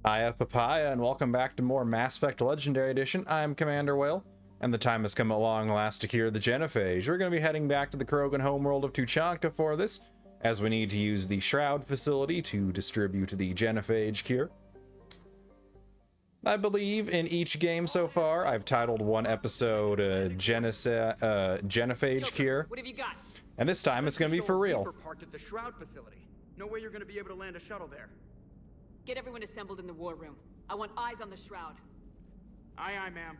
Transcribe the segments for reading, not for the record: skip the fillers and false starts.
Hiya Papaya, and welcome back to more Mass Effect Legendary Edition. I'm Commander Whale, and the time has come at long last to cure the GENOPHAGE. We're going to be heading back to the Krogan homeworld of Tuchanka for this, as we need to use the Shroud facility to distribute the GENOPHAGE cure. I believe in each game so far, I've titled one episode GENOPHAGE cure, What have you got? and this time it's going to be for real. Parked at the Shroud facility. No way you're going to be able to land a shuttle there. Get everyone assembled in the war room. I want eyes on the Shroud. Aye, aye, ma'am.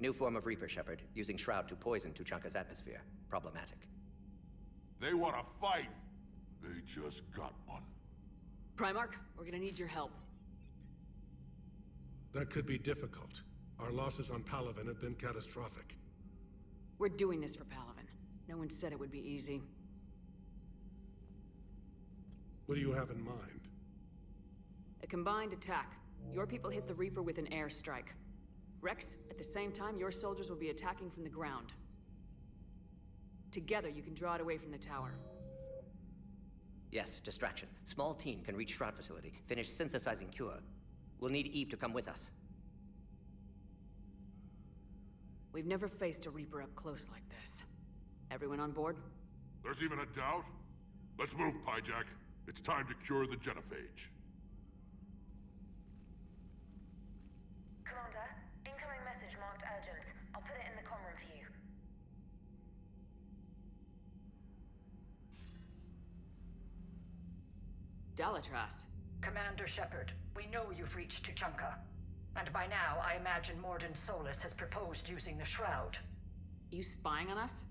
New form of Reaper, Shepard, using Shroud to poison Tuchanka's atmosphere. Problematic. They want to fight. They just got one. Primarch, we're gonna need your help. That could be difficult. Our losses on Palaven have been catastrophic. We're doing this for Palaven. No one said it would be easy. What do you have in mind? A combined attack. Your people hit the Reaper with an airstrike. Rex, at the same time, your soldiers will be attacking from the ground. Together, you can draw it away from the tower. Yes, distraction. Small team can reach Shroud facility, finish synthesizing cure. We'll need Eve to come with us. We've never faced a Reaper up close like this. Everyone on board? There's even a doubt? Let's move, Pyjack. It's time to cure the GENOPHAGE. Commander, incoming message marked urgent. I'll put it in the comm room for you. Dalatrast. Commander Shepard, we know you've reached Tuchanka. And by now, I imagine Morden Solus has proposed using the Shroud. You spying on us?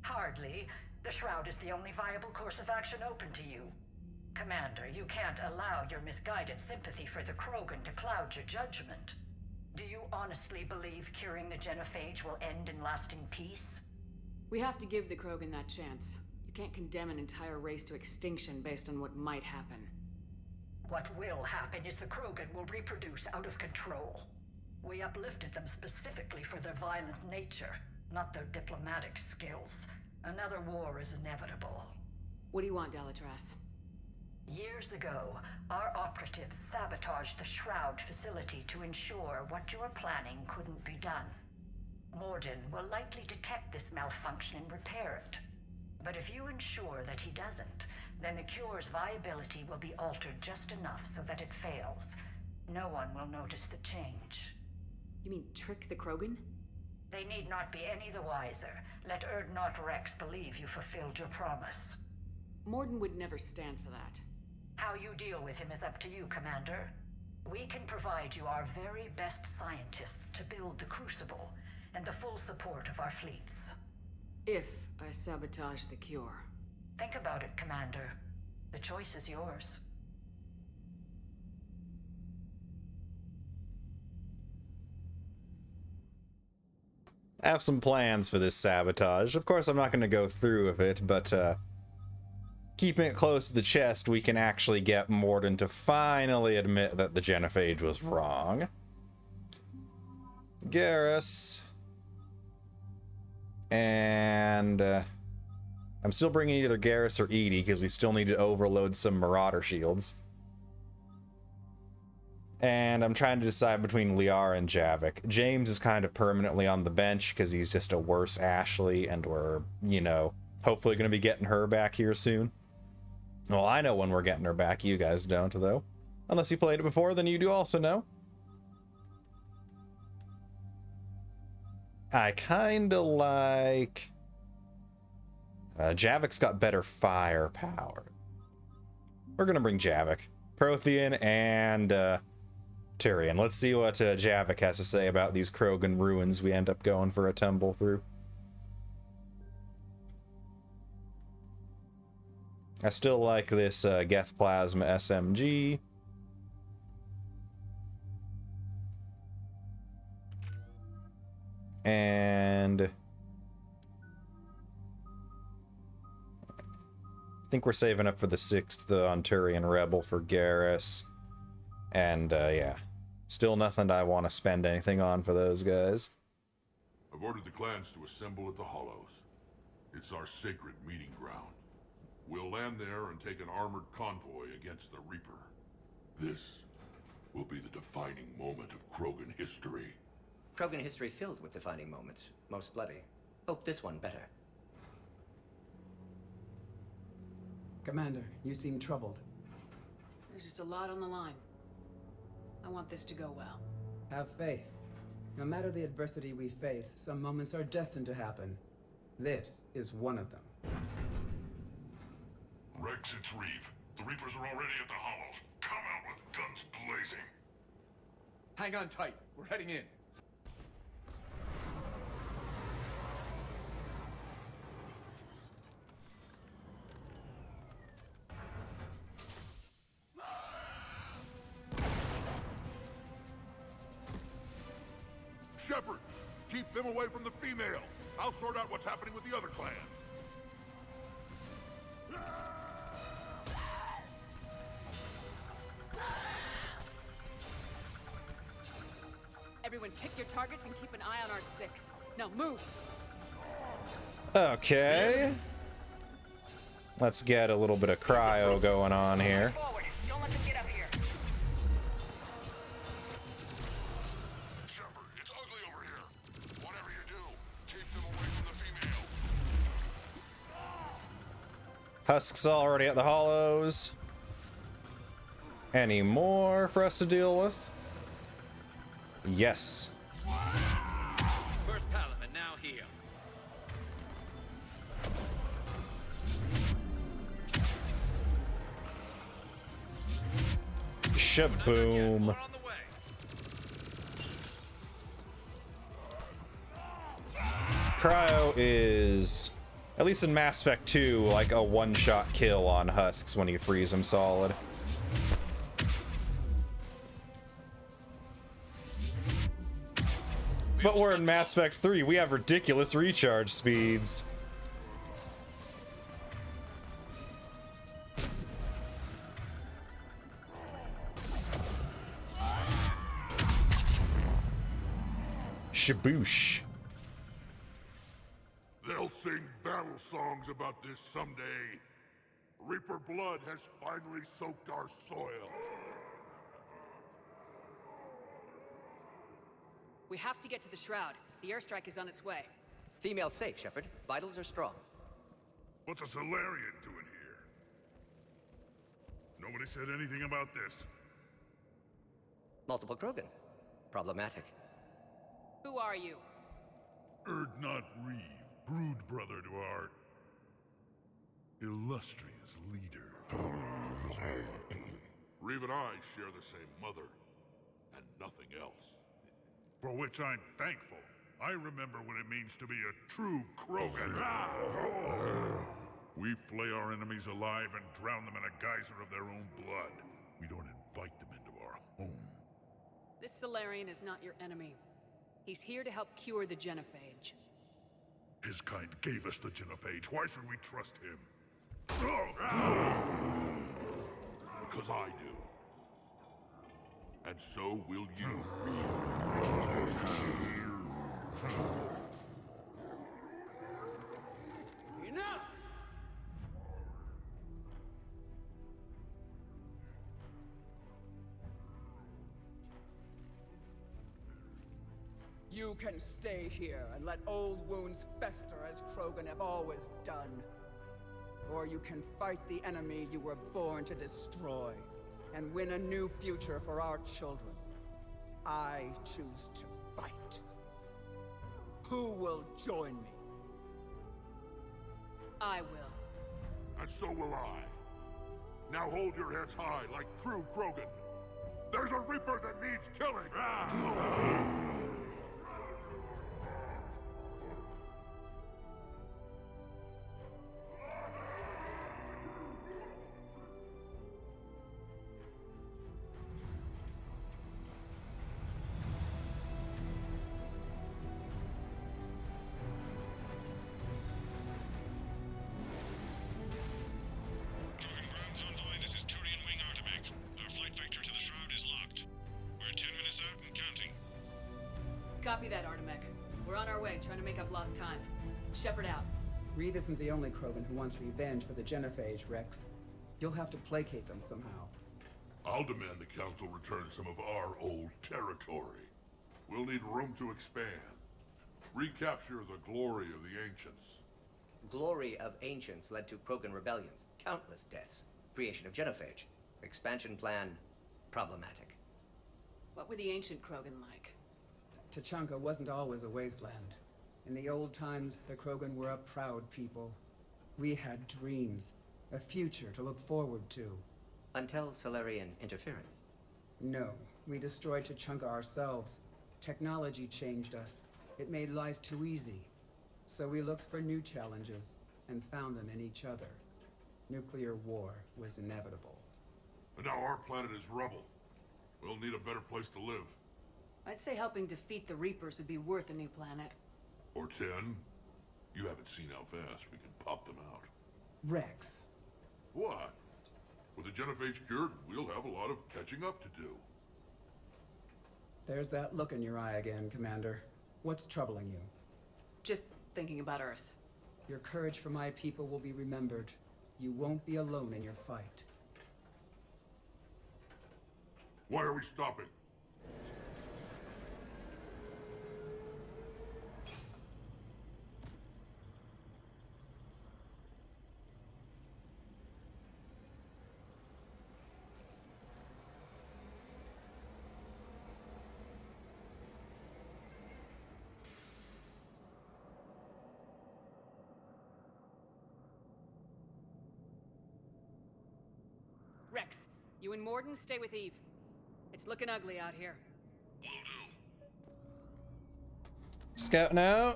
Hardly. The Shroud is the only viable course of action open to you. Commander, you can't allow your misguided sympathy for the Krogan to cloud your judgment. Do you honestly believe curing the GENOPHAGE will end in lasting peace? We have to give the Krogan that chance. You can't condemn an entire race to extinction based on what might happen. What will happen is the Krogan will reproduce out of control. We uplifted them specifically for their violent nature, not their diplomatic skills. Another war is inevitable. What do you want, Dalatrast? Years ago, our operatives sabotaged the Shroud facility to ensure what you were planning couldn't be done. Morden will likely detect this malfunction and repair it. But if you ensure that he doesn't, then the cure's viability will be altered just enough so that it fails. No one will notice the change. You mean trick the Krogan? They need not be any the wiser. Let Urdnot Rex believe you fulfilled your promise. Morden would never stand for that. How you deal with him is up to you, Commander. We can provide you our very best scientists to build the Crucible, and the full support of our fleets. If I sabotage the cure. Think about it, Commander. The choice is yours. I have some plans for this sabotage. Of course, I'm not going to go through with it, but keeping it close to the chest, we can actually get Morden to finally admit that the GENOPHAGE was wrong. Garrus. And I'm still bringing either Garrus or Edie because we still need to overload some Marauder shields. And I'm trying to decide between Liara and Javik. James is kind of permanently on the bench because he's just a worse Ashley, and we're, you know, hopefully going to be getting her back here soon. Well, I know when we're getting her back. You guys don't, though. Unless you played it before, then you do also know. I kind of like... Javik's got better firepower. We're going to bring Javik. Prothean and Tyrion. Let's see what Javik has to say about these Krogan ruins we end up going for a tumble through. I still like this Geth Plasma SMG. And I think we're saving up for the 6th Ontarian Rebel for Garrus. And yeah, still nothing I want to spend anything on for those guys. I've ordered the clans to assemble at the Hollows. It's our sacred meeting ground. We'll land there and take an armored convoy against the Reaper. This will be the defining moment of Krogan history. Krogan history filled with defining moments. Most bloody. Hope this one better. Commander, you seem troubled. There's just a lot on the line. I want this to go well. Have faith. No matter the adversity we face, some moments are destined to happen. This is one of them. Rex, it's Reeve. The Reapers are already at the hollows. Come out with guns blazing. Hang on tight. We're heading in. Shepard, keep them away from the female. I'll sort out what's happening with the other clans. Everyone pick your targets and keep an eye on our 6. Now move! Okay. Let's get a little bit of cryo going on here. Forward. Don't let them get up here. Shepard, it's ugly over here. Whatever you do, keep them away from the female. Husk's already at the hollows. Any more for us to deal with? Yes. First Palaven, now here. Shaboom. More on the way. Cryo is, at least in Mass Effect 2, like a one-shot kill on Husks when you freeze them solid. But we're in Mass Effect 3, we have ridiculous recharge speeds. Shaboosh. They'll sing battle songs about this someday. Reaper blood has finally soaked our soil. We have to get to the Shroud. The airstrike is on its way. Female safe, Shepard. Vitals are strong. What's a Solarian doing here? Nobody said anything about this. Multiple Krogan. Problematic. Who are you? Erdnot Reeve, brood brother to our illustrious leader. Reeve and I share the same mother, and nothing else. For which I'm thankful. I remember what it means to be a true Krogan. We flay our enemies alive and drown them in a geyser of their own blood. We don't invite them into our home. This Solarian is not your enemy. He's here to help cure the genophage. His kind gave us the genophage. Why should we trust him? Because I do. And so will you. Enough! You can stay here and let old wounds fester as Krogan have always done. Or you can fight the enemy you were born to destroy and win a new future for our children. I choose to fight. Who will join me? I will. And so will I. Now hold your heads high like true Krogan. There's a Reaper that needs killing! Copy that, Artemech. We're on our way, trying to make up lost time. Shepard out. Reed isn't the only Krogan who wants revenge for the Genophage, Rex. You'll have to placate them somehow. I'll demand the Council return some of our old territory. We'll need room to expand. Recapture the glory of the Ancients. Glory of Ancients led to Krogan rebellions, countless deaths, creation of Genophage. Expansion plan, problematic. What were the ancient Krogan like? Tachanka wasn't always a wasteland. In the old times, the Krogan were a proud people. We had dreams, a future to look forward to. Until Solarian interference. No, we destroyed Tachanka ourselves. Technology changed us. It made life too easy. So we looked for new challenges, and found them in each other. Nuclear war was inevitable. And now our planet is rubble. We'll need a better place to live. I'd say helping defeat the Reapers would be worth a new planet. Or 10. You haven't seen how fast we can pop them out. Rex. What? With the Genophage cured, we'll have a lot of catching up to do. There's that look in your eye again, Commander. What's troubling you? Just thinking about Earth. Your courage for my people will be remembered. You won't be alone in your fight. Why are we stopping? Rex, you and Morden stay with Eve. It's looking ugly out here. Will do. Scouting out.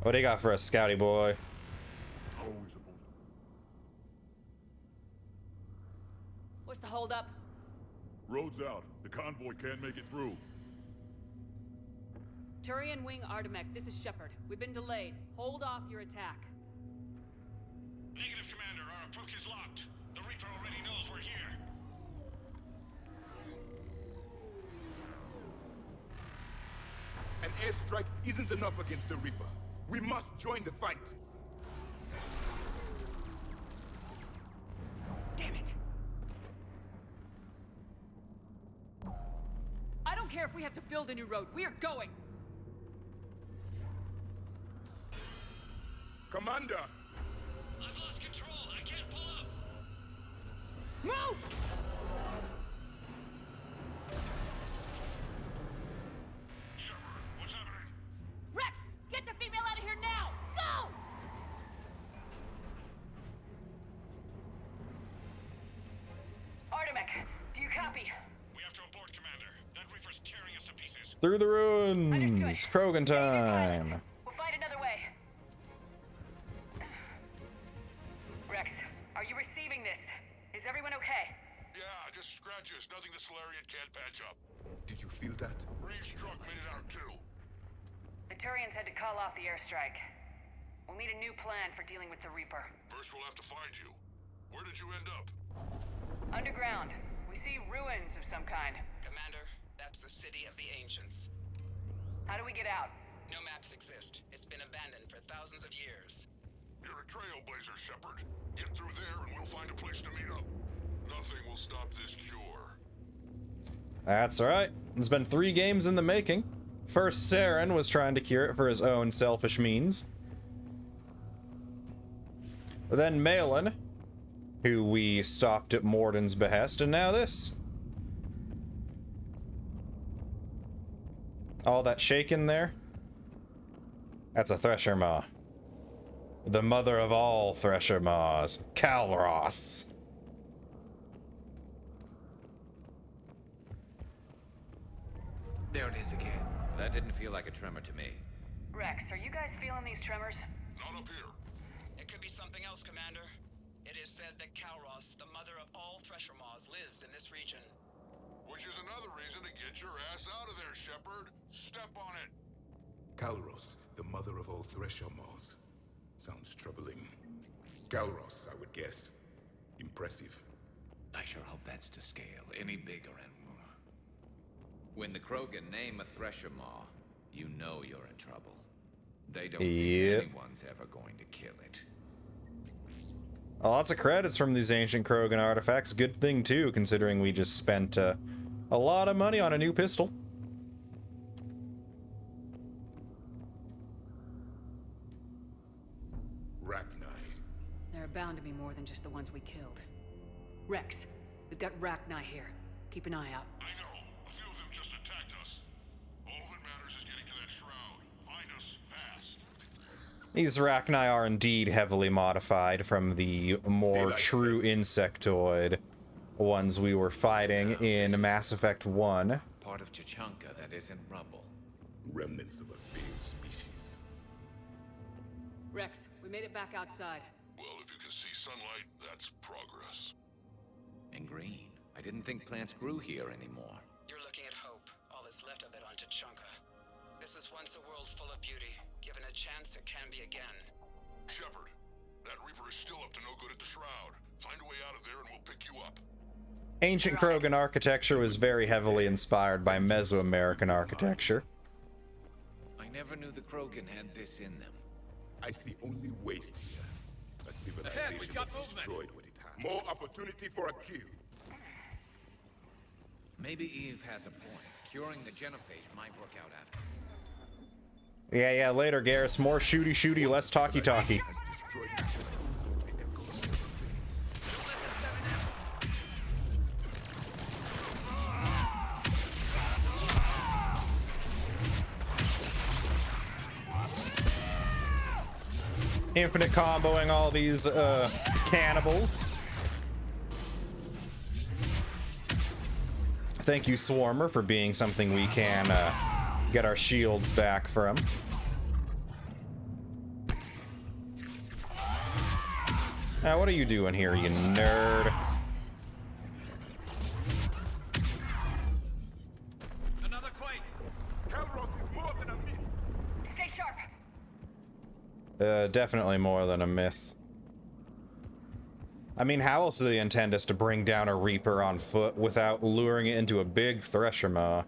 What do you got for us, Scouty boy? Always a bull. What's the holdup? Road's out. The convoy can't make it through. Turian Wing Artemek, this is Shepard. We've been delayed. Hold off your attack. Negative, Commander. Our approach is locked. The Reaper already knows we're here. An airstrike isn't enough against the Reaper. We must join the fight. Damn it! I don't care if we have to build a new road. We are going! Commander! I've lost control. I can't pull up. Move! Shepard, what's happening? Rex, get the female out of here now! Go! Artemek, do you copy? We have to abort, Commander. That Reaper's tearing us to pieces. Through the ruins. Understood. Krogan time. We'll find another way. Rex, are you receiving this? Is everyone okay? Yeah, just scratches. Nothing the Solarian can't patch up. Did you feel that? Reeves' truck made it out too. The Turians had to call off the airstrike. We'll need a new plan for dealing with the Reaper. First we'll have to find you. Where did you end up? Underground. We see ruins of some kind. Commander, that's the city of the Ancients. How do we get out? No maps exist. It's been abandoned for thousands of years. You're a trailblazer, Shepard. Get through there and we'll find a place to meet up. Nothing will stop this cure. That's alright. It's been 3 games in the making. First, Saren was trying to cure it for his own selfish means. Then Malin, who we stopped at Morden's behest, and now this. All that shaking there? That's a Thresher Maw. The mother of all Thresher Maws, Calros. There it is again. That didn't feel like a tremor to me. Rex, are you guys feeling these tremors? Not up here. It could be something else, Commander. It is said that Calros, the mother of all Thresher Maws, lives in this region. Which is another reason to get your ass out of there, Shepard. Step on it. Calros, the mother of all Thresher Maws. Sounds troubling. Calros, I would guess. Impressive. I sure hope that's to scale. Any bigger and more. When the Krogan name a Thresher Maw, you know you're in trouble. They don't think anyone's ever going to kill it. Lots of credits from these ancient Krogan artifacts. Good thing, too, considering we just spent a lot of money on a new pistol. There are bound to be more than just the ones we killed. Rex, we've got Rachni here. Keep an eye out. I know. A few of them just attacked us. All that matters is getting to that shroud. Find us fast. These Rachni are indeed heavily modified from the more true insectoid ones we were fighting in Mass Effect 1. Part of Chichanka that isn't rubble. Remnants of a failed species. Rex, we made it back outside. Well, if you can see sunlight, that's progress. And green. I didn't think plants grew here anymore. You're looking at hope, all that's left of it on Tachanka. This is once a world full of beauty. Given a chance, it can be again. Shepard, that Reaper is still up to no good at the shroud. Find a way out of there and we'll pick you up. Ancient Krogan architecture was very heavily inspired by Mesoamerican architecture. I never knew the Krogan had this in them. I see only waste here. A civilization that destroyed what it had. More opportunity for a kill. Maybe Eve has a point. Curing the genophage might work out after. Yeah, later, Garrus. More shooty, less talky. Infinite comboing all these cannibals. Thank you, Swarmer, for being something we can get our shields back from. Now, what are you doing here, you nerd? Another quake. Calros is more than a myth. Stay sharp. Definitely more than a myth. I mean, how else do they intend us to bring down a Reaper on foot without luring it into a big Thresher Maw?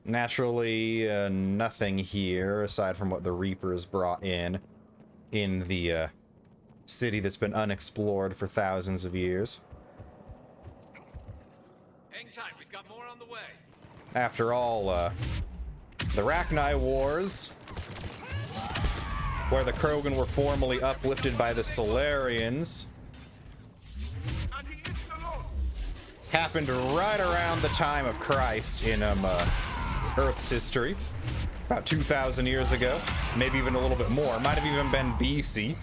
Naturally, nothing here aside from what the Reaper has brought in the city that's been unexplored for thousands of years. Hang tight, we've got more on the way. After all, the Rachni Wars, where the Krogan were formerly uplifted by the Solarians, happened right around the time of Christ in Earth's history, about 2,000 years ago, maybe even a little bit more. Might have even been BC.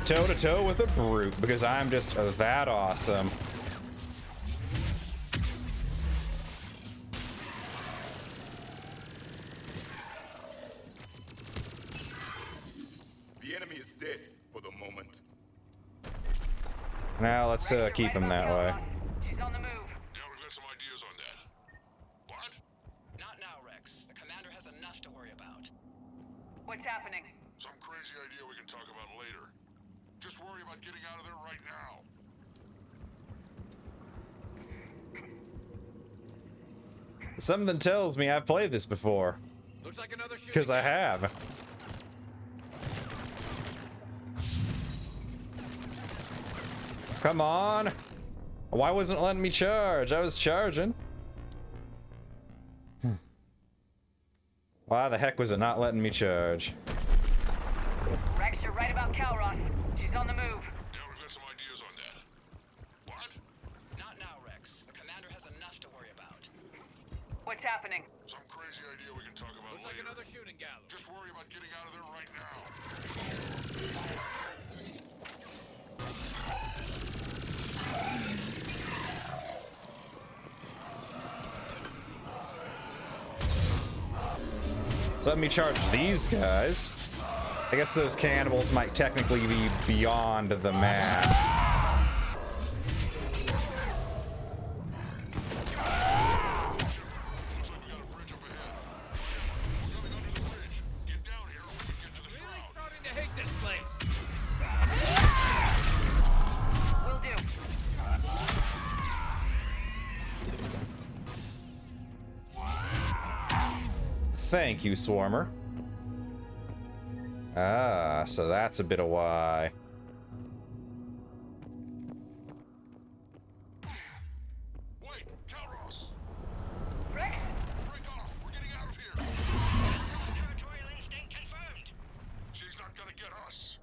Toe-to-toe with a brute, because I'm just that awesome. The enemy is dead for the moment. Now let's keep him that way. She's on the move. Yeah, we've got some ideas on that. What? Not now, Rex. The commander has enough to worry about. What's happening? Some crazy idea we can talk about later. Just worry about getting out of there right now. Something tells me I've played this before. Looks like another shooting. Because I have. Come on. Why wasn't it letting me charge? I was charging. Why the heck was it not letting me charge? Rex, you're right about Calros. She's on the move. Yeah, we've got some ideas on that. What? Not now, Rex. The commander has enough to worry about. What's happening? Some crazy idea we can talk about Looks like later. another shooting gallery. Just worry about getting out of there right now. So let me charge these guys. I guess those cannibals might technically be beyond the map. Looks like we got a bridge up ahead. Coming under the bridge. Get down here or we can get to the shore. Thank you, Swarmer. Ah, so that's a bit of why. Wait, Calros! Rex? Break off! We're getting out of here! Territorial instinct confirmed. She's not gonna get us!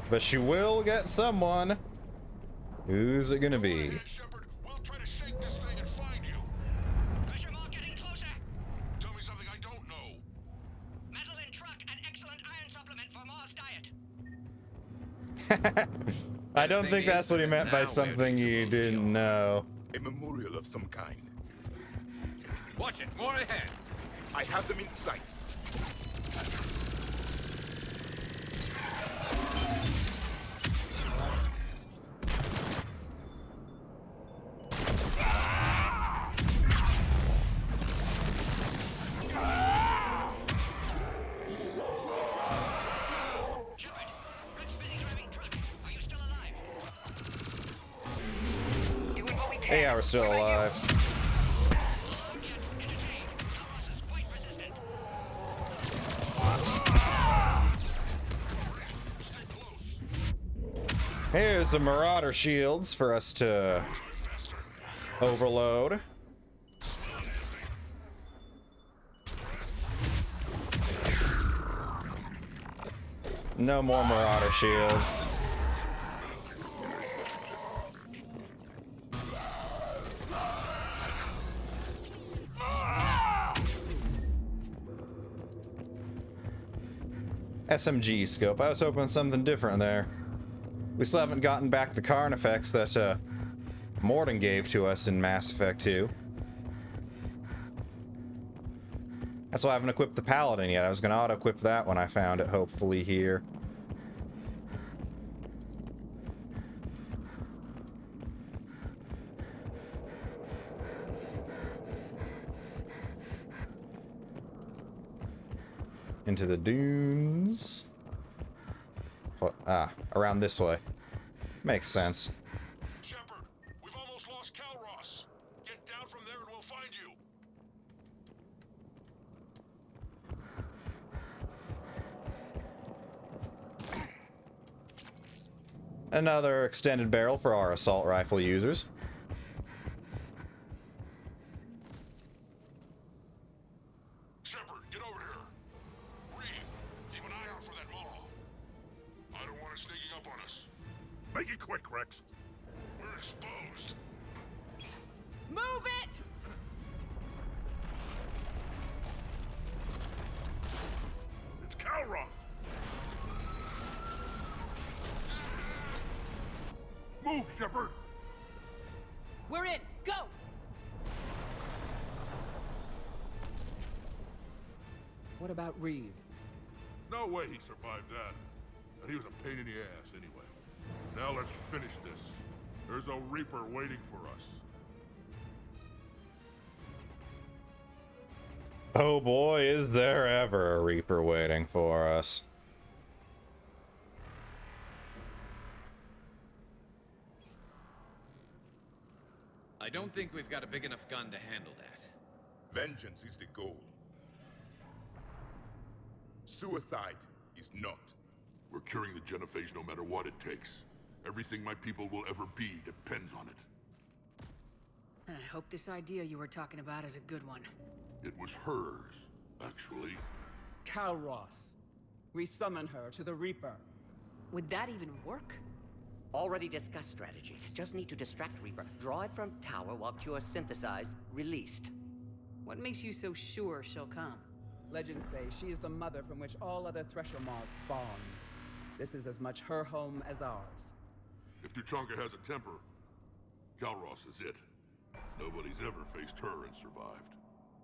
But she will get someone. Who's it gonna be? Go ahead, Shepard. We'll try to shake this thing and find you. Pressure mark getting closer. Tell me something I don't know. Metal in truck, an excellent iron supplement for Mars diet. I don't think that's what he meant by something you didn't know. A memorial of some kind. Watch it, more ahead. I have them in sight. Shepard, Rex busy driving truck. Are you still alive? Doing what we can. Hey, yeah, we're still alive. Yes, entertained. Calros is quite resistant. Here's some Marauder shields for us to overload. No more Marauder shields. SMG scope. I was hoping something different there. We still haven't gotten back the Carnifex that Morden gave to us in Mass Effect 2. That's why I haven't equipped the Paladin yet. I was going to auto-equip that when I found it, hopefully, here. Into the dunes. What? Ah, around this way. Makes sense. Shepard, we've almost lost Calros. Get down from there and we'll find you. Another extended barrel for our assault rifle users. Shepard, get over here. Reeve, keep an eye out for that Maw. I don't want it sneaking up on us. Make it quick, Rex. We're exposed. Move it! It's Calros. Move, Shepard. We're in. Go! What about Reeve? No way he survived that. And he was a pain in the ass anyway. Now let's finish this. There's a Reaper waiting for us. Oh boy, is there ever a Reaper waiting for us. I don't think we've got a big enough gun to handle that. Vengeance is the goal. Suicide is not. We're curing the genophage no matter what it takes. Everything my people will ever be depends on it. And I hope this idea you were talking about is a good one. It was hers, actually. Calros. We summon her to the Reaper. Would that even work? Already discussed strategy. Just need to distract Reaper. Draw it from tower while cure synthesized, released. What makes you so sure she'll come? Legends say she is the mother from which all other Thresher Maws spawn. This is as much her home as ours. If Tuchanka has a temper, Calros is it. Nobody's ever faced her and survived.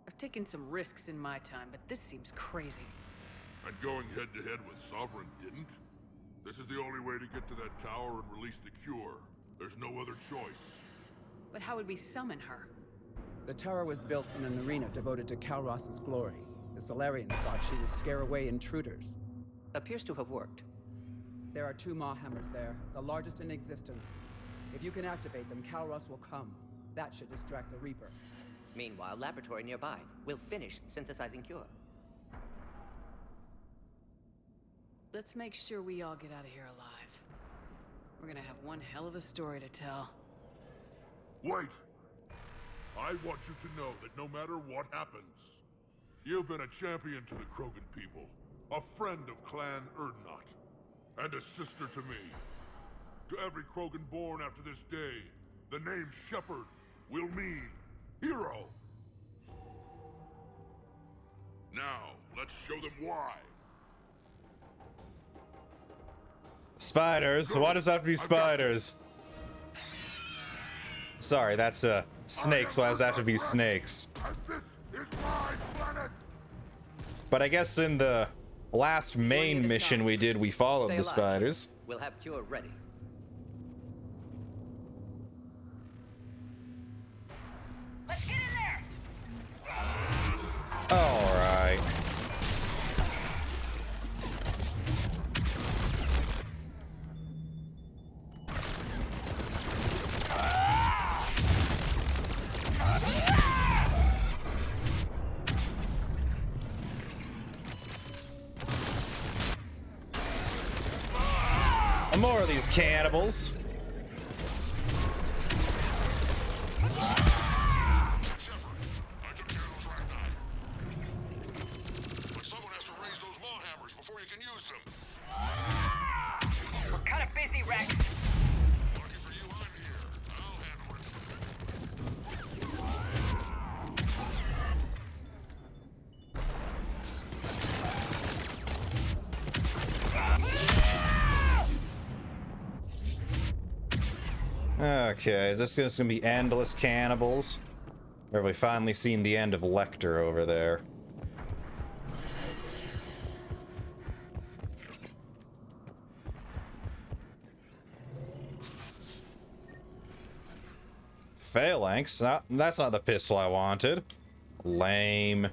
I've taken some risks in my time, but this seems crazy. And going head-to-head with Sovereign didn't? This is the only way to get to that tower and release the cure. There's no other choice. But how would we summon her? The tower was built in an arena devoted to Calros' glory. The Solarians thought she would scare away intruders. Appears to have worked. There are 2 Maw hammers there, the largest in existence. If you can activate them, Calros will come. That should distract the Reaper. Meanwhile, laboratory nearby. We'll finish synthesizing cure. Let's make sure we all get out of here alive. We're gonna have one hell of a story to tell. Wait! I want you to know that no matter what happens, you've been a champion to the Krogan people, a friend of Clan Erdnot, and a sister to me. To every Krogan born after this day, the name Shepard will mean hero. Now, let's show them why. Spiders? Why does that have to be spiders? Sorry, that's snakes. Why does that have to be snakes? This is my planet. But I guess in the last main mission we did, we followed the spiders. We'll have cure ready. Let's get in there! All right. More of these cannibals. We're kind of busy, Rex. Okay, is this just gonna be endless cannibals? Or have we finally seen the end of Lecter over there? Phalanx? That's not the pistol I wanted. Lame.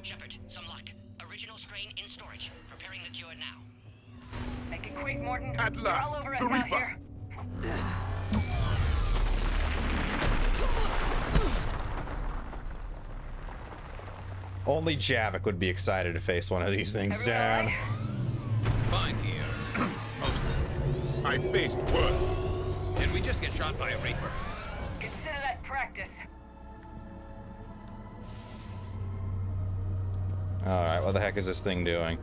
Shepard, some luck. Original strain in storage. Preparing the cure now. Make it quick, Morton. At You're last, all over us the out Reaper. here. Only Javik would be excited to face one of these things down. Fine here. Mostly. I faced worse. Did we just get shot by a Reaper? Consider that practice. Alright, what the heck is this thing doing?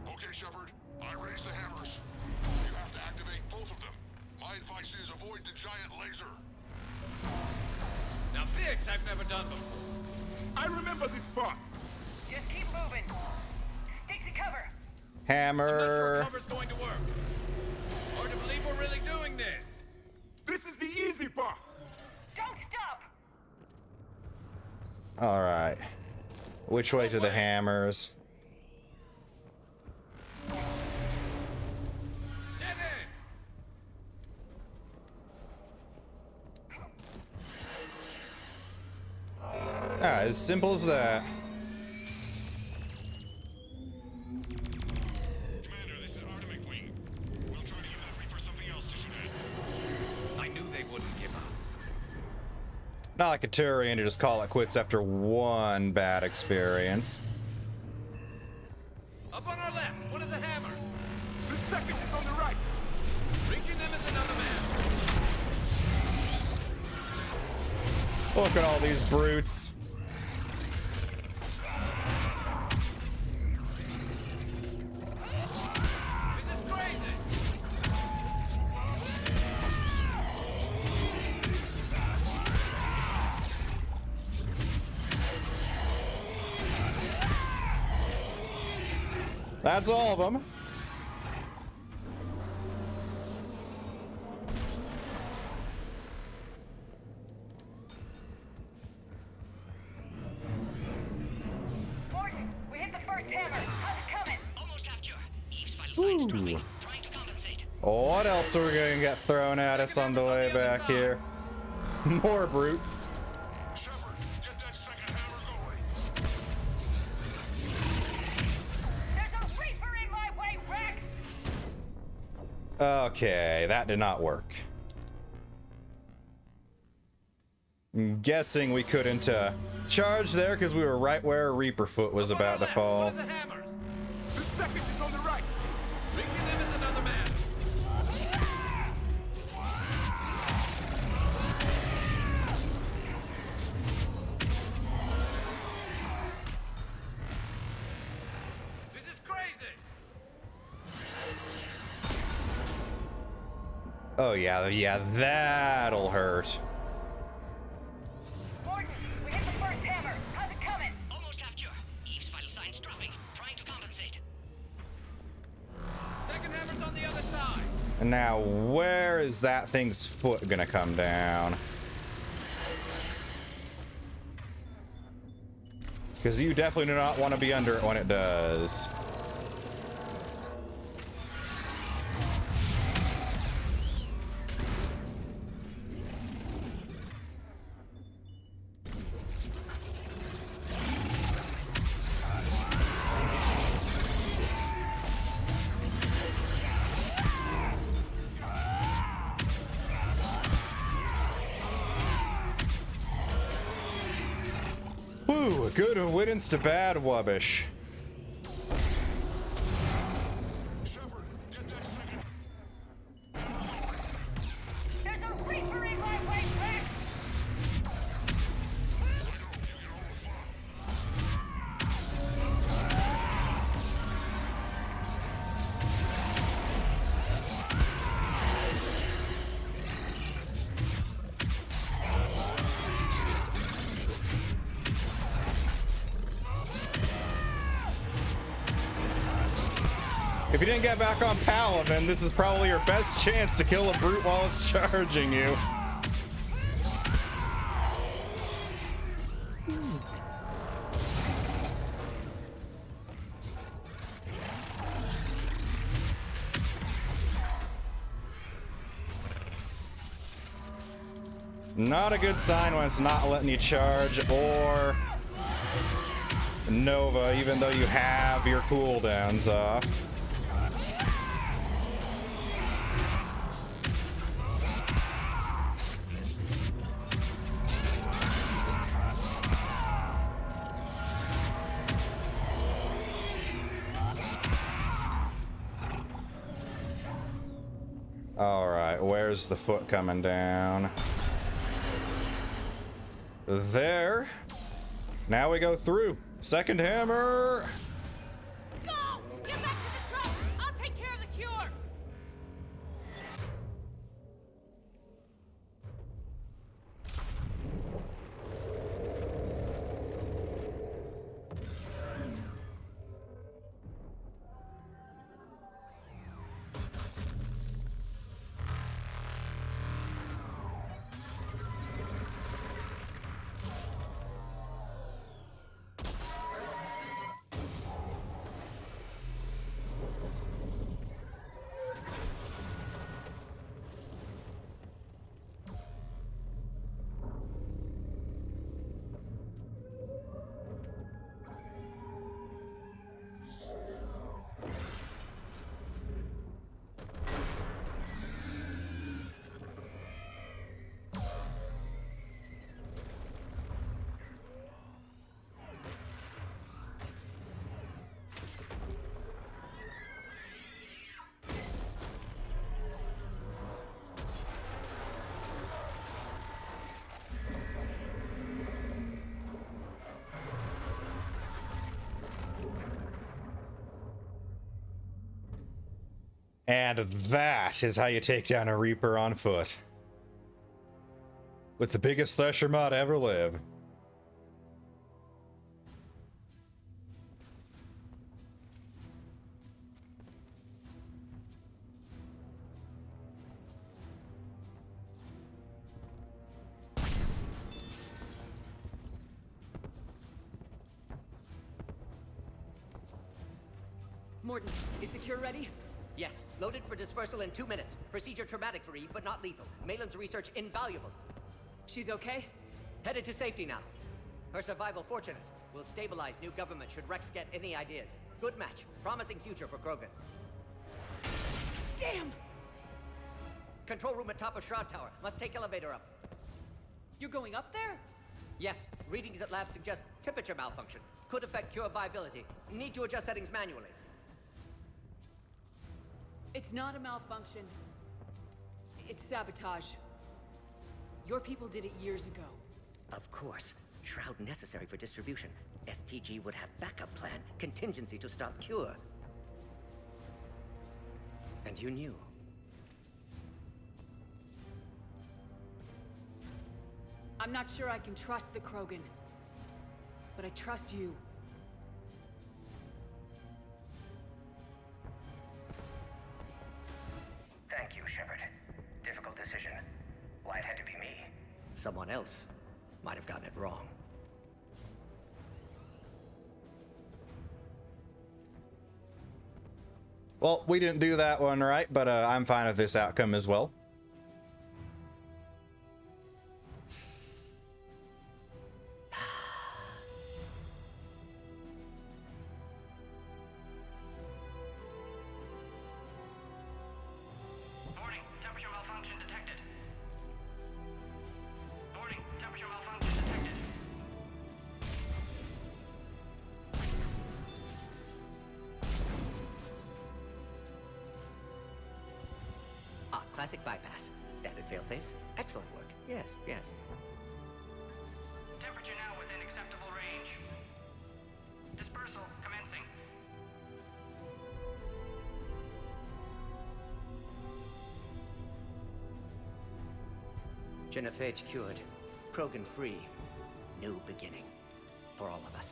Okay, Shepard, I raised the hammers. You have to activate both of them. My advice is avoid the giant laser. Now this I've never done before. I remember this part. Just keep moving. Stick to cover. Hammer. Cover's going to work. Hard to believe we're really doing this. This is the easy part. Don't stop. Alright. Which way to the hammers? Dead end. Ah, as simple as that. Commander, this is Artemic Wing. We'll try to give that Reaper something else to shoot at. I knew they wouldn't give up. Not like a Turian to just call it quits after one bad experience. Up on our left, one of the hammers. The second is on the right. Reaching them is another man. Look at all these brutes. This is crazy. That's all of them. Morton, we hit the first hammer. How's it coming? Almost have cure. Eve's vital signs dropping. Trying to compensate. What else are we gonna get thrown at us on the way back here? More brutes. Shepard, get that second hammer going. There's a Reaper in my way, Rex. Okay, that did not work. I'm guessing we couldn't charge there because we were right where a Reaper foot was about to fall. The second is on the right. Making them is another man. This is crazy. Oh yeah, that'll hurt. Morton, we hit the first hammer. How's it coming? Almost half cure. Eve's vital signs dropping. Trying to compensate. Second hammer's on the other side. And now, where is that thing's foot gonna come down? Because you definitely do not want to be under it when it does. Woo, good riddance to bad wubbish. There's a Reaper in my way, Rex! If you didn't get back on Paladin, this is probably your best chance to kill a brute while it's charging you. Not a good sign when it's not letting you charge or Nova, even though you have your cooldowns off. All right, where's the foot coming down? There. Now we go through. Second hammer. Go! Get back to the truck! I'll take care of the cure! And that is how you take down a Reaper on foot. With the biggest Thresher mod to ever live. Morton, is the cure ready? Yes, loaded for dispersal in 2 minutes. Procedure traumatic for Eve, but not lethal. Malin's research invaluable. She's okay? Headed to safety now. Her survival fortunate. Will stabilize new government should Rex get any ideas. Good match. Promising future for Krogan. Damn! Control room at top of Shroud Tower. Must take elevator up. You're going up there? Yes, readings at lab suggest temperature malfunction. Could affect cure viability. Need to adjust settings manually. It's not a malfunction. It's sabotage. Your people did it years ago. Of course. Shroud necessary for distribution. STG would have backup plan, contingency to stop cure. And you knew. I'm not sure I can trust the Krogan. But I trust you. Thank you, Shepard. Difficult decision. Why, it had to be me. Someone else might have gotten it wrong. Well, we didn't do that one right, but I'm fine with this outcome as well. Warning, temperature malfunction detected. Warning, temperature malfunction detected. Ah, classic bypass. Standard failsafes. Excellent work. Yes, yes. Temperature now within acceptable range. Dispersal commencing. Genophage cured. Krogan free. New beginning. For all of us.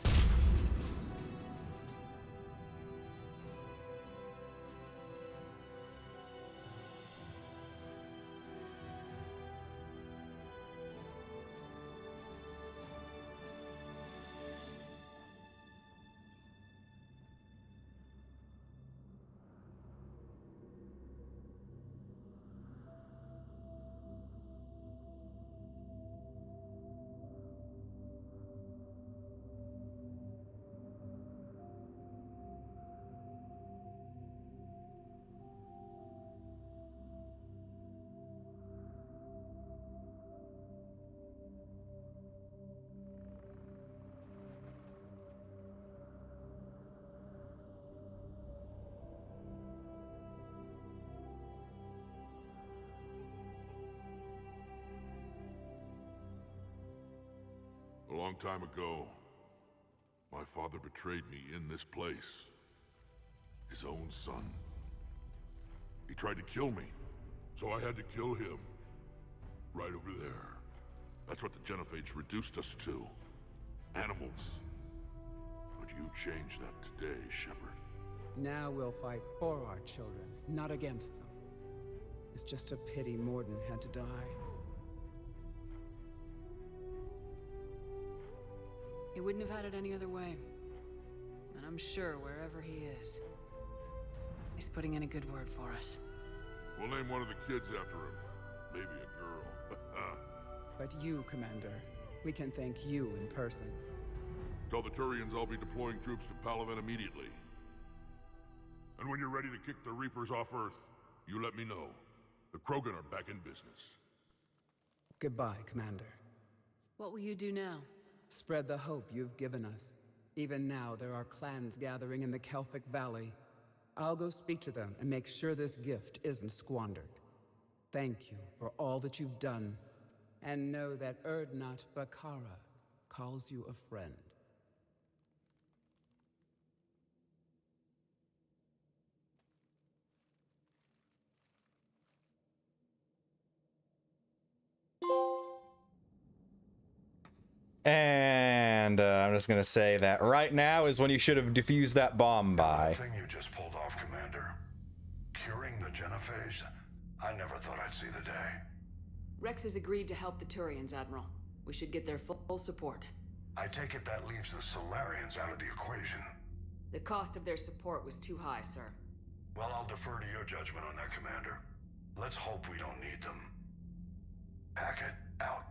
A long time ago, my father betrayed me in this place. His own son. He tried to kill me, so I had to kill him. Right over there. That's what the Genophage reduced us to. Animals. But you changed that today, Shepard. Now we'll fight for our children, not against them. It's just a pity Morden had to die. He wouldn't have had it any other way. And I'm sure wherever he is, he's putting in a good word for us. We'll name one of the kids after him. Maybe a girl. But you, Commander, we can thank you in person. Tell the Turians I'll be deploying troops to Palaven immediately. And when you're ready to kick the Reapers off Earth, you let me know. The Krogan are back in business. Goodbye, Commander. What will you do now? Spread the hope you've given us. Even now, there are clans gathering in the Kelphic Valley. I'll go speak to them and make sure this gift isn't squandered. Thank you for all that you've done. And know that Urdnot Bakara calls you a friend. And I'm just gonna say that right now is when you should have defused that bomb by. The thing you just pulled off, Commander. Curing the Genophage? I never thought I'd see the day. Rex has agreed to help the Turians, Admiral. We should get their full support. I take it that leaves the Solarians out of the equation. The cost of their support was too high, sir. Well, I'll defer to your judgment on that, Commander. Let's hope we don't need them. Hackett, out.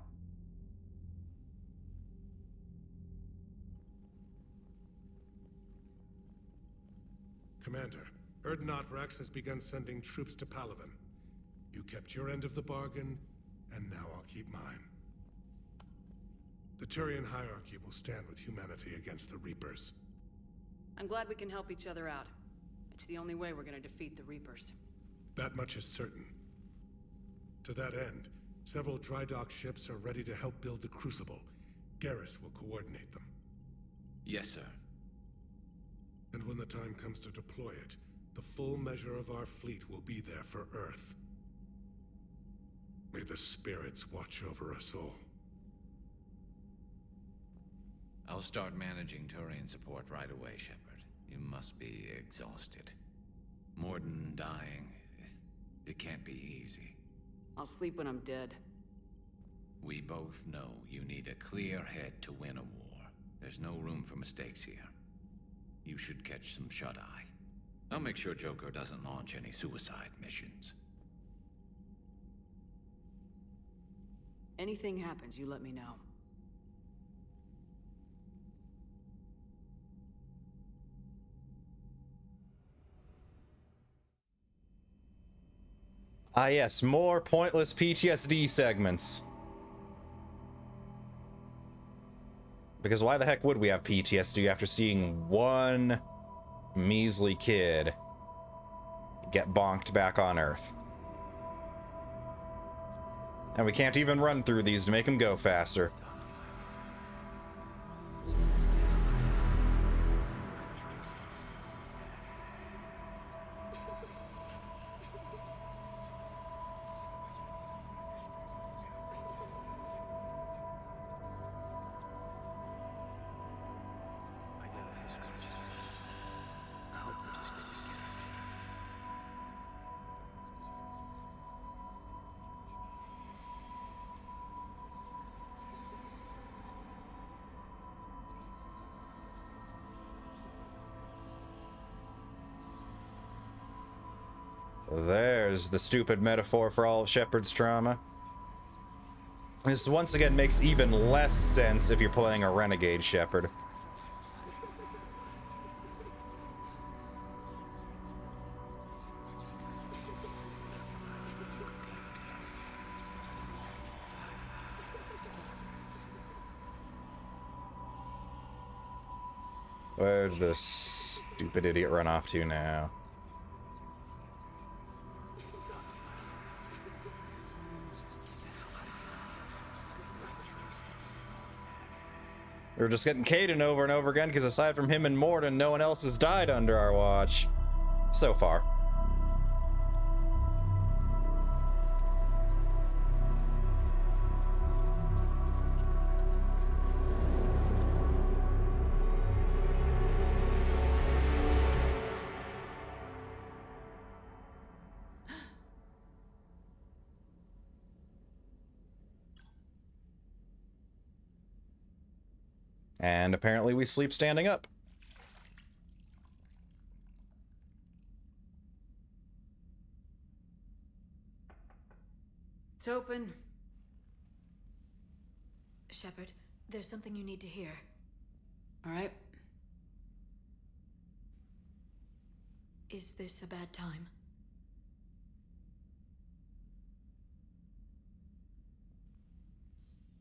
Commander, Urdnot Rex has begun sending troops to Palaven. You kept your end of the bargain, and now I'll keep mine. The Turian hierarchy will stand with humanity against the Reapers. I'm glad we can help each other out. It's the only way we're gonna defeat the Reapers. That much is certain. To that end, several dry dock ships are ready to help build the Crucible. Garrus will coordinate them. Yes, sir. And when the time comes to deploy it, the full measure of our fleet will be there for Earth. May the spirits watch over us all. I'll start managing Turian support right away, Shepard. You must be exhausted. Morden dying. It can't be easy. I'll sleep when I'm dead. We both know you need a clear head to win a war. There's no room for mistakes here. You should catch some shut-eye. I'll make sure Joker doesn't launch any suicide missions. Anything happens, you let me know. Ah yes, more pointless PTSD segments. Because why the heck would we have PTSD after seeing one measly kid get bonked back on Earth? And we can't even run through these to make him go faster. There's the stupid metaphor for all of Shepard's trauma. This once again makes even less sense if you're playing a renegade Shepard. Where did this stupid idiot run off to now? We're just getting Caden over and over again because aside from him and Morden, no one else has died under our watch. So far. And apparently we sleep standing up. It's open. Shepard, there's something you need to hear. All right. Is this a bad time?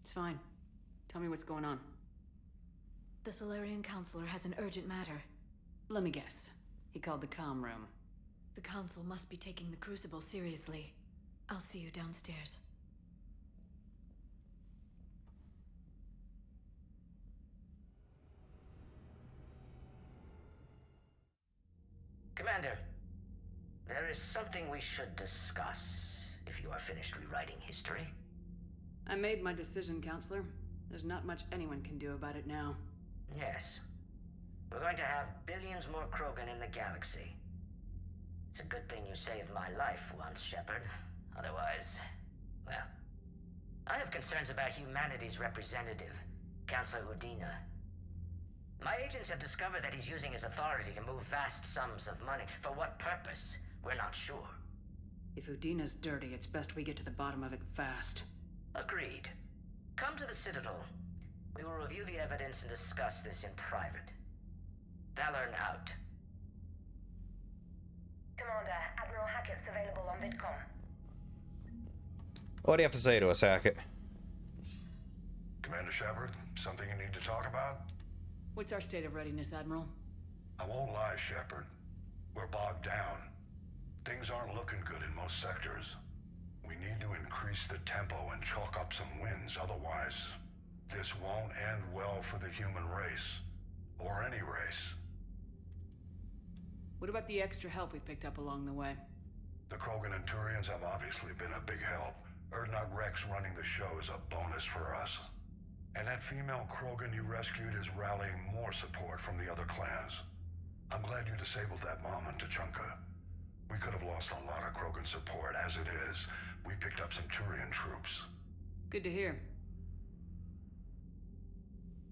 It's fine. Tell me what's going on. The Solarian Counselor has an urgent matter. Let me guess. He called the comm room. The Council must be taking the Crucible seriously. I'll see you downstairs. Commander, there is something we should discuss, if you are finished rewriting history. I made my decision, Counselor. There's not much anyone can do about it now. Yes. We're going to have billions more Krogan in the galaxy. It's a good thing you saved my life once, Shepard. Otherwise, well... I have concerns about humanity's representative, Councilor Udina. My agents have discovered that he's using his authority to move vast sums of money. For what purpose? We're not sure. If Udina's dirty, it's best we get to the bottom of it fast. Agreed. Come to the Citadel. We will review the evidence and discuss this in private. Valorn out. Commander, Admiral Hackett's available on VidCom. What do you have to say to us, Hackett? Commander Shepard, something you need to talk about? What's our state of readiness, Admiral? I won't lie, Shepard. We're bogged down. Things aren't looking good in most sectors. We need to increase the tempo and chalk up some wins, otherwise this won't end well for the human race. Or any race. What about the extra help we picked up along the way? The Krogan and Turians have obviously been a big help. Urdnot Rex running the show is a bonus for us. And that female Krogan you rescued is rallying more support from the other clans. I'm glad you disabled that mom in Tuchanka. We could have lost a lot of Krogan support. As it is, we picked up some Turian troops. Good to hear.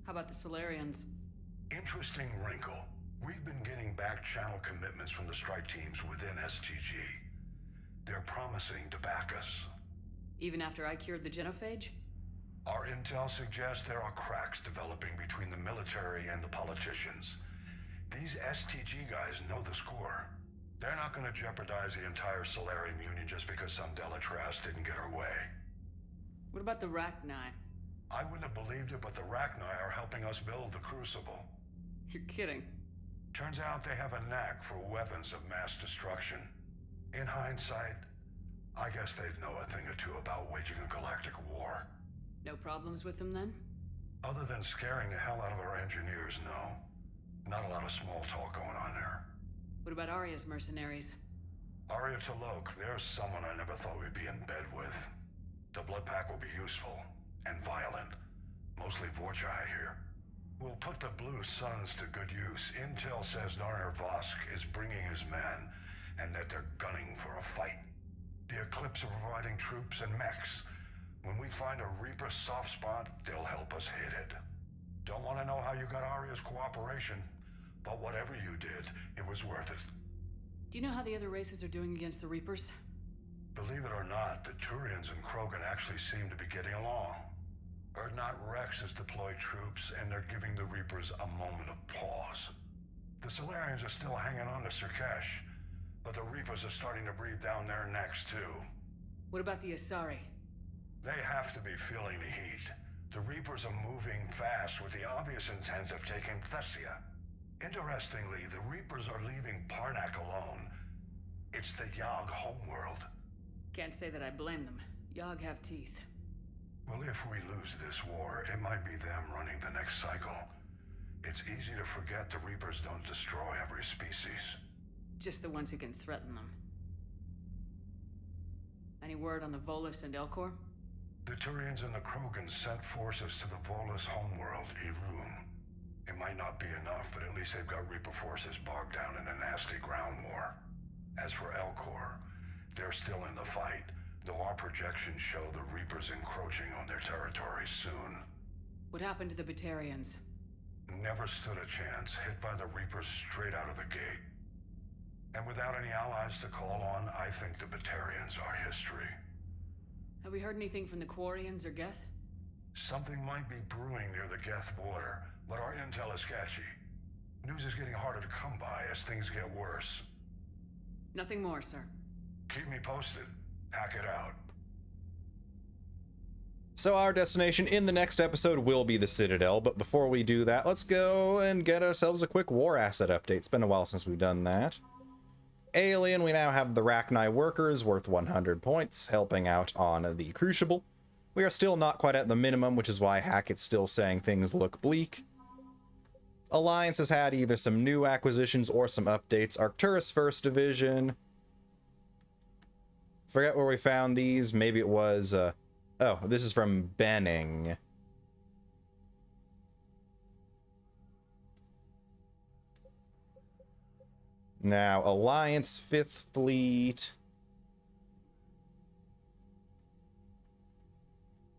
How about the Solarians? Interesting wrinkle. We've been getting back-channel commitments from the strike teams within STG. They're promising to back us. Even after I cured the genophage? Our intel suggests there are cracks developing between the military and the politicians. These STG guys know the score. They're not going to jeopardize the entire Solarian Union just because some Delatras didn't get her way. What about the Rachni? I wouldn't have believed it, but the Rachni are helping us build the Crucible. You're kidding. Turns out they have a knack for weapons of mass destruction. In hindsight, I guess they'd know a thing or two about waging a galactic war. No problems with them then? Other than scaring the hell out of our engineers, no. Not a lot of small talk going on there. What about Arya's mercenaries? Arya T'Loak, there's someone I never thought we'd be in bed with. The blood pack will be useful. And violent. Mostly Vorchai here. We'll put the Blue Suns to good use. Intel says Narner Vosk is bringing his men, and that they're gunning for a fight. The Eclipse are providing troops and mechs. When we find a Reaper soft spot, they'll help us hit it. Don't want to know how you got Arya's cooperation, but whatever you did, it was worth it. Do you know how the other races are doing against the Reapers? Believe it or not, the Turians and Krogan actually seem to be getting along. Urdnot Rex has deployed troops, and they're giving the Reapers a moment of pause. The Solarians are still hanging on to Sirkesh, but the Reapers are starting to breathe down their necks, too. What about the Asari? They have to be feeling the heat. The Reapers are moving fast with the obvious intent of taking Thessia. Interestingly, the Reapers are leaving Parnak alone. It's the Yogg homeworld. Can't say that I blame them. Yogg have teeth. Well, if we lose this war, it might be them running the next cycle. It's easy to forget the Reapers don't destroy every species. Just the ones who can threaten them. Any word on the Volus and Elcor? The Turians and the Krogan sent forces to the Volus homeworld, Irun. It might not be enough, but at least they've got Reaper forces bogged down in a nasty ground war. As for Elcor, they're still in the fight, though our projections show the Reapers encroaching on their territory soon. What happened to the Batarians? Never stood a chance, hit by the Reapers straight out of the gate. And without any allies to call on, I think the Batarians are history. Have we heard anything from the Quarians or Geth? Something might be brewing near the Geth border, but our intel is sketchy. News is getting harder to come by as things get worse. Nothing more, sir. Keep me posted. Hack it out. So our destination in the next episode will be the Citadel, but before we do that, let's go and get ourselves a quick war asset update. It's been a while since we've done that. Alien, we now have the Rachni workers worth 100 points, helping out on the Crucible. We are still not quite at the minimum, which is why Hackett's still saying things look bleak. Alliance has had either some new acquisitions or some updates. Arcturus 1st Division. Forget where we found these. Maybe it was, oh, this is from Benning. Now, Alliance 5th Fleet.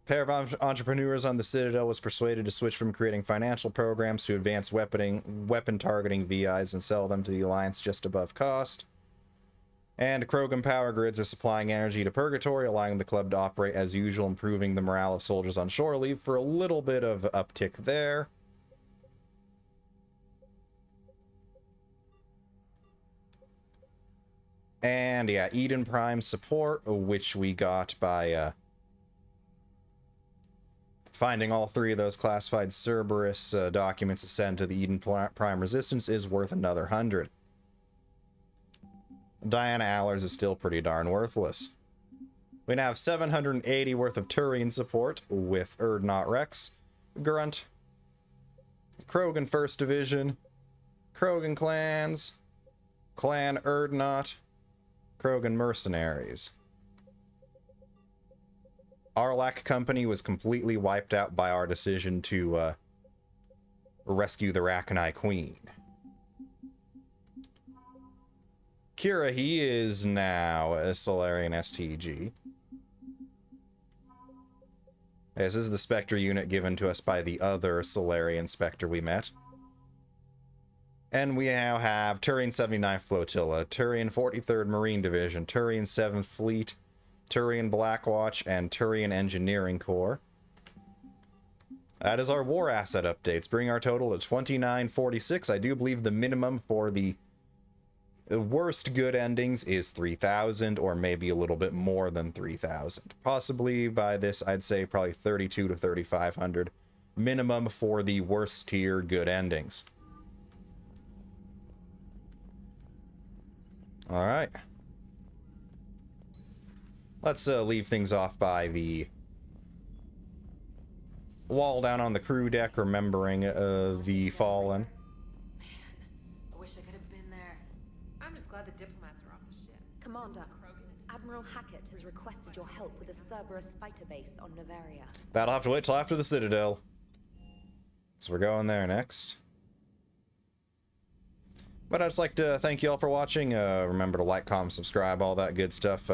Pair of entrepreneurs on the Citadel was persuaded to switch from creating financial programs to advance weapon targeting VIs and sell them to the Alliance just above cost. And Krogan power grids are supplying energy to Purgatory, allowing the club to operate as usual, improving the morale of soldiers on shore leave for a little bit of uptick there. And yeah, Eden Prime support, which we got by Finding all 3 of those classified Cerberus documents to send to the Eden Prime Resistance is worth another 100. Diana Allers is still pretty darn worthless. We now have 780 worth of Turian support with Urdnot Rex, Grunt, Krogan 1st Division, Krogan clans, Clan Urdnot, Krogan mercenaries. Arlak Company was completely wiped out by our decision to rescue the Rachni Queen. Kira, he is now a Solarian STG. This is the Spectre unit given to us by the other Solarian Spectre we met. And we now have Turian 79th Flotilla, Turian 43rd Marine Division, Turian 7th Fleet, Turian Blackwatch, and Turian Engineering Corps. That is our war asset updates, bringing our total to 2946. I do believe the minimum for the worst good endings is 3,000, or maybe a little bit more than 3,000. Possibly by this, I'd say probably 3,200 to 3,500 minimum for the worst tier good endings. All right. Let's leave things off by the wall down on the crew deck, remembering the fallen. I wish I could have been there. I'm just glad the diplomats are off the ship. Commander, Admiral Hackett has requested your help with a Cerberus fighter base on Novaria. That'll have to wait till after the Citadel. So we're going there next. But I'd just like to thank you all for watching. Remember to like, comment, subscribe, all that good stuff.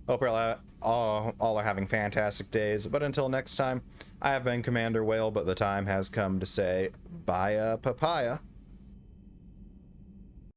Hope you're all are having fantastic days. But until next time, I have been Commander Whale, but the time has come to say bye, papaya.